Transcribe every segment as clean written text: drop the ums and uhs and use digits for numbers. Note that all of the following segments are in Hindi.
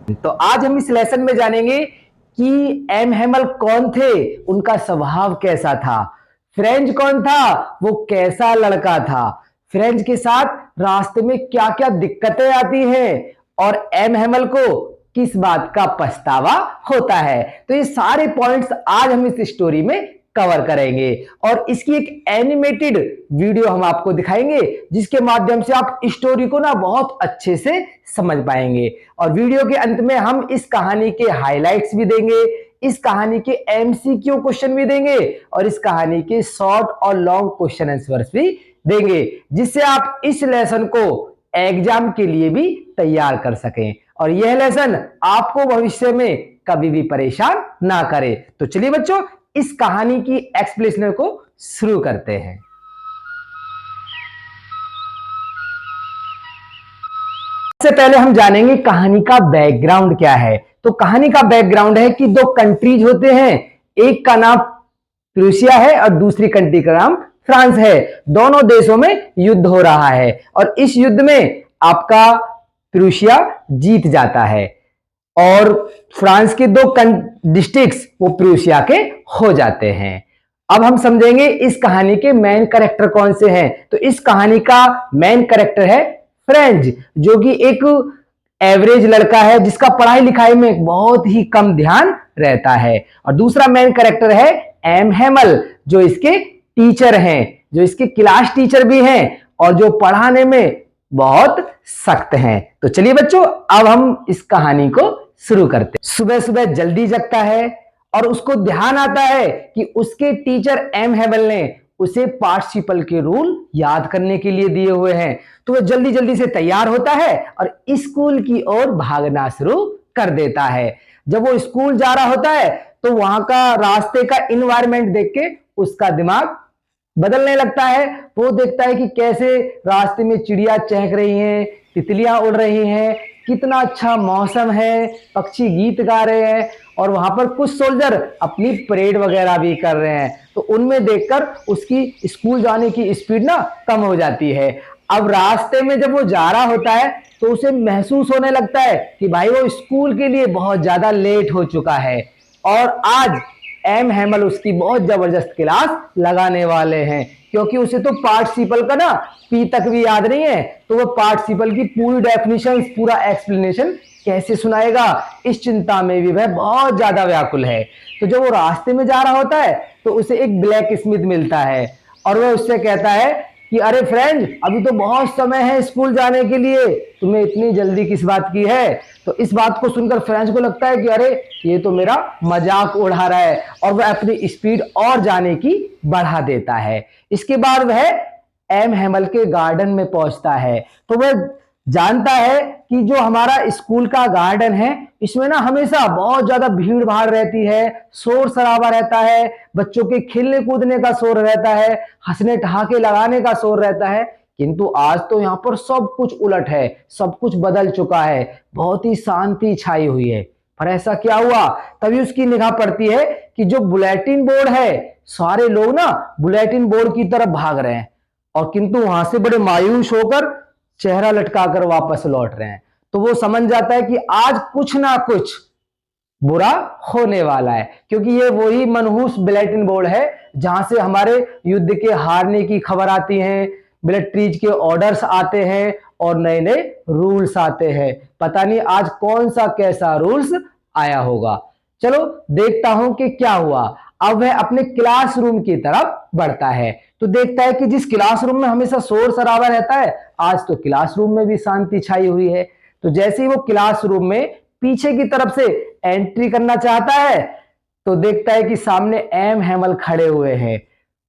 तो आज हम इस लेसन में जानेंगे कि एम हेमल कौन थे, उनका स्वभाव कैसा था। फ्रेंच कौन था, वो कैसा लड़का था। फ्रेंच के साथ रास्ते में क्या क्या दिक्कतें आती हैं और एम हेमल को किस बात का पछतावा होता है। तो ये सारे पॉइंट्स आज हम इस स्टोरी में कवर करेंगे और इसकी एक एनिमेटेड वीडियो हम आपको दिखाएंगे जिसके माध्यम से आप स्टोरी को ना बहुत अच्छे से समझ पाएंगे। और वीडियो के अंत में हम इस कहानी के हाइलाइट्स भी देंगे, इस कहानी के एमसीक्यू क्वेश्चन भी देंगे और इस कहानी के शॉर्ट और लॉन्ग क्वेश्चन आंसर्स भी देंगे, जिससे आप इस लेसन को एग्जाम के लिए भी तैयार कर सकें और यह लेसन आपको भविष्य में कभी भी परेशान ना करे। तो चलिए बच्चों, इस कहानी की एक्सप्लेनेशन को शुरू करते हैं। सबसे पहले हम जानेंगे कहानी का बैकग्राउंड क्या है। तो कहानी का बैकग्राउंड है कि दो कंट्रीज होते हैं, एक का नाम प्रूसिया है और दूसरी कंट्री का नाम फ्रांस है। दोनों देशों में युद्ध हो रहा है और इस युद्ध में आपका प्रूसिया जीत जाता है और फ्रांस के दो डिस्ट्रिक्ट्स वो प्रूसिया के हो जाते हैं। अब हम समझेंगे इस कहानी के मेन कैरेक्टर कौन से हैं। तो इस कहानी का मेन कैरेक्टर है फ्रेंच, जो कि एक एवरेज लड़का है जिसका पढ़ाई लिखाई में बहुत ही कम ध्यान रहता है। और दूसरा मेन कैरेक्टर है एम हेमल, जो इसके टीचर हैं, जो इसके क्लास टीचर भी हैं और जो पढ़ाने में बहुत सख्त हैं। तो चलिए बच्चों, अब हम इस कहानी को शुरू करते। सुबह सुबह जल्दी जगता है और उसको ध्यान आता है कि उसके टीचर एम हेमल ने उसे पार्टिसिपल के रूल याद करने के लिए दिए हुए हैं। तो वह जल्दी जल्दी से तैयार होता है और स्कूल की ओर भागना शुरू कर देता है। जब वो स्कूल जा रहा होता है तो वहां का रास्ते का इन्वायरमेंट देख के उसका दिमाग बदलने लगता है। वो देखता है कि कैसे रास्ते में चिड़िया चहक रही हैं, तितलियां उड़ रही हैं, कितना अच्छा मौसम है, पक्षी गीत गा रहे हैं और वहां पर कुछ सोल्जर अपनी परेड वगैरह भी कर रहे हैं। तो उनमें देखकर उसकी स्कूल जाने की स्पीड ना कम हो जाती है। अब रास्ते में जब वो जा रहा होता है तो उसे महसूस होने लगता है कि भाई वो स्कूल के लिए बहुत ज्यादा लेट हो चुका है और आज एम हेमल उसकी बहुत जबरदस्त क्लास लगाने वाले हैं, क्योंकि उसे तो पार्टिसिपल का ना पी तक भी याद नहीं है। तो वो पार्टिसिपल की पूरी डेफिनेशन, पूरा एक्सप्लेनेशन कैसे सुनाएगा, इस चिंता में भी वह बहुत ज्यादा व्याकुल है। तो जब वो रास्ते में जा रहा होता है तो उसे एक ब्लैक स्मिथ मिलता है और वह उससे कहता है कि अरे फ्रेंड, अभी तो बहुत समय है स्कूल जाने के लिए, तुम्हें इतनी जल्दी किस बात की है। तो इस बात को सुनकर फ्रेंच को लगता है कि अरे ये तो मेरा मजाक उड़ा रहा है और वह अपनी स्पीड और जाने की बढ़ा देता है। इसके बाद वह एम हेमल के गार्डन में पहुंचता है। तो वह जानता है कि जो हमारा स्कूल का गार्डन है इसमें ना हमेशा बहुत ज्यादा भीड़ भाड़ रहती है, शोर शराबा रहता है, बच्चों के खेलने कूदने का शोर रहता है, हंसने ठहाके लगाने का शोर रहता है। किंतु आज तो यहाँ पर सब कुछ उलट है, सब कुछ बदल चुका है, बहुत ही शांति छाई हुई है। पर ऐसा क्या हुआ, तभी उसकी निगाह पड़ती है कि जो बुलेटिन बोर्ड है, सारे लोग ना बुलेटिन बोर्ड की तरफ भाग रहे हैं और किंतु वहां से बड़े मायूस होकर चेहरा लटकाकर वापस लौट रहे हैं। तो वो समझ जाता है कि आज कुछ ना कुछ बुरा होने वाला है, क्योंकि ये वही मनहूस बुलेटिन बोर्ड है जहां से हमारे युद्ध के हारने की खबर आती है, मिलिट्रीज के ऑर्डर्स आते हैं और नए नए रूल्स आते हैं। पता नहीं आज कौन सा कैसा रूल्स आया होगा। चलो देखता हूं कि क्या हुआ। अब वह अपने क्लासरूम की तरफ बढ़ता है तो देखता है कि जिस क्लासरूम में हमेशा शोर शराबा रहता है, आज तो क्लासरूम में भी शांति छाई हुई है। तो जैसे ही वो क्लासरूम में पीछे की तरफ से एंट्री करना चाहता है तो देखता है कि सामने एम हेमल खड़े हुए हैं,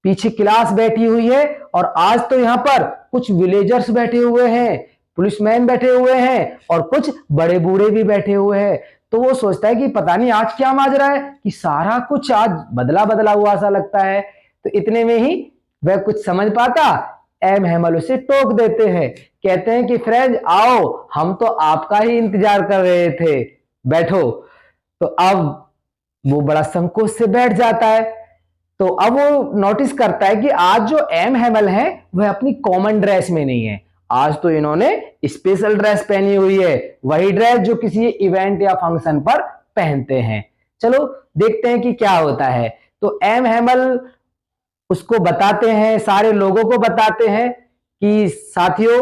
पीछे क्लास बैठी हुई है और आज तो यहाँ पर कुछ विलेजर्स बैठे हुए हैं, पुलिसमैन बैठे हुए हैं और कुछ बड़े बूढ़े भी बैठे हुए हैं। तो वो सोचता है कि पता नहीं आज क्या माजरा है कि सारा कुछ आज बदला बदला हुआ सा लगता है। तो इतने में ही वह कुछ समझ पाता, एम हेमल उसे टोक देते हैं, कहते हैं कि फ्रेंड आओ, हम तो आपका ही इंतजार कर रहे थे, बैठो। तो अब वो बड़ा संकोच से बैठ जाता है। तो अब वो नोटिस करता है कि आज जो एम हेमल है वह अपनी कॉमन ड्रेस में नहीं है, आज तो इन्होंने स्पेशल ड्रेस पहनी हुई है, वही ड्रेस जो किसी इवेंट या फंक्शन पर पहनते हैं। चलो देखते हैं कि क्या होता है। तो एम हैमल उसको बताते हैं, सारे लोगों को बताते हैं कि साथियों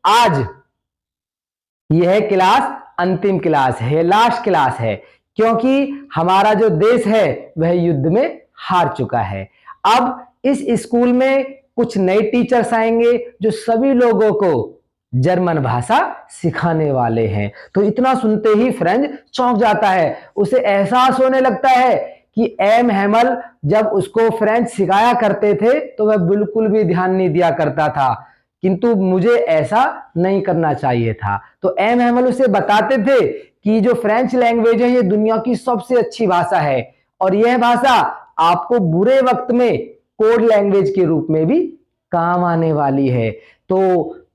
आज यह क्लास अंतिम क्लास है, लास्ट क्लास है, क्योंकि हमारा जो देश है वह युद्ध में हार चुका है। अब इस स्कूल में कुछ नए टीचर्स आएंगे जो सभी लोगों को जर्मन भाषा सिखाने वाले हैं। तो इतना सुनते ही फ्रेंच चौंक जाता है, उसे एहसास होने लगता है कि एम हैमल जब उसको फ्रेंच सिखाया करते थे तो वह बिल्कुल भी ध्यान नहीं दिया करता था, किंतु मुझे ऐसा नहीं करना चाहिए था। तो एम हैमल उसे बताते थे कि जो फ्रेंच लैंग्वेज है ये दुनिया की सबसे अच्छी भाषा है और यह भाषा आपको बुरे वक्त में कोड लैंग्वेज के रूप में भी काम आने वाली है। तो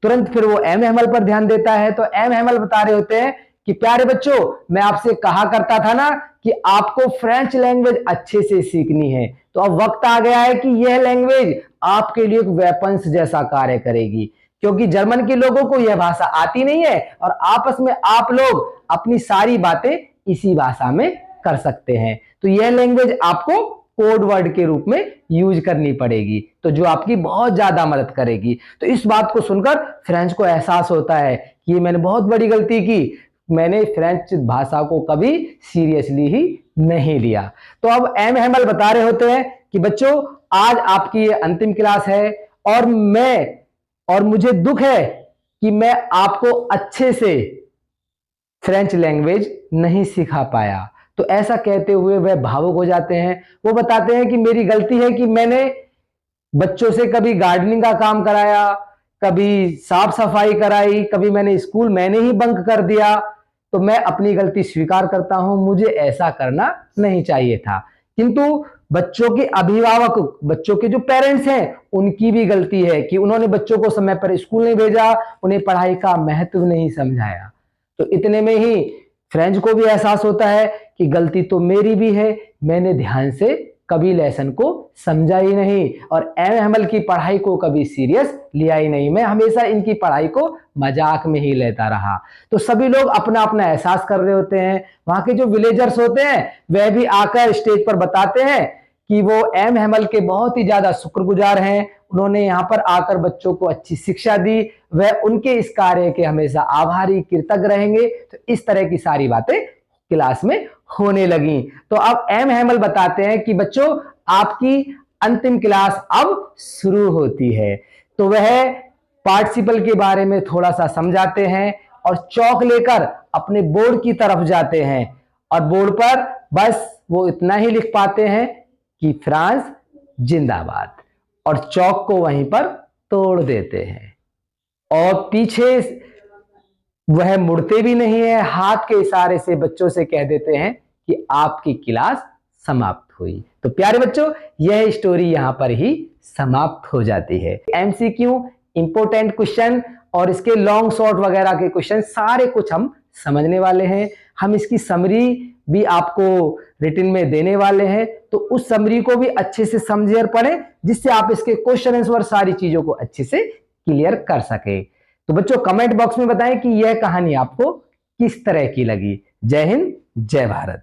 तुरंत फिर वो एम हैमल पर ध्यान देता है। तो एम हैमल बता रहे होते हैं कि प्यारे बच्चों, मैं आपसे कहा करता था ना कि आपको फ्रेंच लैंग्वेज अच्छे से सीखनी है, तो अब वक्त आ गया है कि यह लैंग्वेज आपके लिए एक वेपन्स जैसा कार्य करेगी, क्योंकि जर्मन के लोगों को यह भाषा आती नहीं है और आपस में आप लोग अपनी सारी बातें इसी भाषा में कर सकते हैं। तो यह लैंग्वेज आपको कोड वर्ड के रूप में यूज करनी पड़ेगी, तो जो आपकी बहुत ज्यादा मदद करेगी। तो इस बात को सुनकर फ्रेंच को एहसास होता है कि मैंने बहुत बड़ी गलती की, मैंने फ्रेंच भाषा को कभी सीरियसली ही नहीं लिया। तो अब एम हैमल बता रहे होते हैं कि बच्चों आज आपकी ये अंतिम क्लास है और मुझे दुख है कि मैं आपको अच्छे से फ्रेंच लैंग्वेज नहीं सिखा पाया। तो ऐसा कहते हुए वह भावुक हो जाते हैं। वो बताते हैं कि मेरी गलती है कि मैंने बच्चों से कभी गार्डनिंग का काम कराया, कभी साफ सफाई कराई, कभी मैंने ही बंक कर दिया। तो मैं अपनी गलती स्वीकार करता हूं, मुझे ऐसा करना नहीं चाहिए था। किंतु बच्चों के अभिभावक, बच्चों के जो पेरेंट्स हैं, उनकी भी गलती है कि उन्होंने बच्चों को समय पर स्कूल नहीं भेजा, उन्हें पढ़ाई का महत्व नहीं समझाया। तो इतने में ही फ्रेंच को भी एहसास होता है कि गलती तो मेरी भी है, मैंने ध्यान से कभी लेसन को समझा ही नहीं और एम हैमल की पढ़ाई को कभी सीरियस लिया ही नहीं, मैं हमेशा इनकी पढ़ाई को मजाक में ही लेता रहा। तो सभी लोग अपना अपना एहसास कर रहे होते हैं। वहां के जो विलेजर्स होते हैं वह भी आकर स्टेज पर बताते हैं कि वो एम हैमल के बहुत ही ज्यादा शुक्रगुजार हैं, उन्होंने यहाँ पर आकर बच्चों को अच्छी शिक्षा दी, वह उनके इस कार्य के हमेशा आभारी कृतज्ञ रहेंगे। तो इस तरह की सारी बातें क्लास में होने लगी। तो अब एम हैमल बताते हैं कि बच्चों आपकी अंतिम क्लास अब शुरू होती है। तो वह पार्टिसिपल के बारे में थोड़ा सा समझाते हैं और चौक लेकर अपने बोर्ड की तरफ जाते हैं और बोर्ड पर बस वो इतना ही लिख पाते हैं कि फ्रांस जिंदाबाद, और चौक को वहीं पर तोड़ देते हैं और पीछे वह मुड़ते भी नहीं है, हाथ के इशारे से बच्चों से कह देते हैं कि आपकी क्लास समाप्त हुई। तो प्यारे बच्चों, यह स्टोरी यहां पर ही समाप्त हो जाती है। एमसीक्यू, इंपॉर्टेंट क्वेश्चन और इसके लॉन्ग शॉर्ट वगैरह के क्वेश्चन सारे कुछ हम समझने वाले हैं। हम इसकी समरी भी आपको रिटन में देने वाले हैं, तो उस समरी को भी अच्छे से समझें और पढ़ें, जिससे आप इसके क्वेश्चन आंसर सारी चीजों को अच्छे से क्लियर कर सके। तो बच्चों कमेंट बॉक्स में बताएं कि यह कहानी आपको किस तरह की लगी। जय हिंद, जय भारत।